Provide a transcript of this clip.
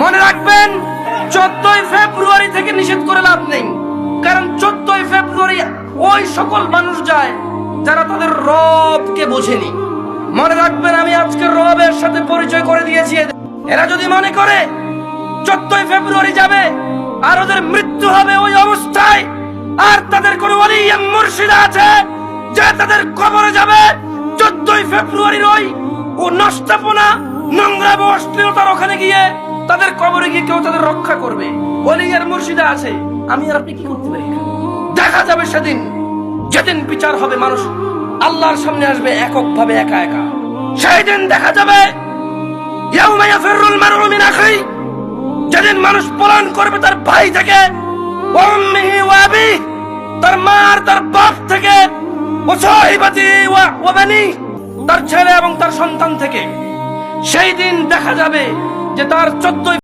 মনে রাখবেন 14ই ফেব্রুয়ারি থেকে নিষেধ করে লাভ নেই, কারণ 14ই ফেব্রুয়ারি ওই সকল মানুষ যায় যারা তাদের রবকে বোঝেনি। মনে রাখবেন আমি আজকে রবের সাথে পরিচয় করে দিয়েছি। এরা যদি মনে করে 14ই ফেব্রুয়ারি যাবে আর ওদের মৃত্যু হবে ওই অবস্থায়, আর তাদের কোন ওলি মুর্শিদ আছে যে তাদের কবরে যাবে 14ই ফেব্রুয়ারির ওই ও নষ্টাপনা নোংরা অশ্লীলতার ওখানে গিয়ে তাদের কবরে গিয়ে কেউ তাদের রক্ষা করবে, ওলি আর মুর্শিদা আছে, আমি আর আপনি কি করতে পারি? দেখা যাবে সেদিন, যেদিন বিচার হবে, মানুষ আল্লাহর সামনে আসবে এককভাবে, একা একা। সেই দিন দেখা যাবে ইয়াউমা ইয়াফিরুল মারউ মিন আখি, যেদিন মানুষ পলায়ন করবে তার ভাই থেকে, ওয়া উম্মিহি ওয়া আবিহি, তার মা আর তার বাপ থেকে, ওয়া সাহিবাতি ওয়া বানি, তার ছেলে এবং তার সন্তান থেকে। সেই দিন দেখা যাবে যে তার 14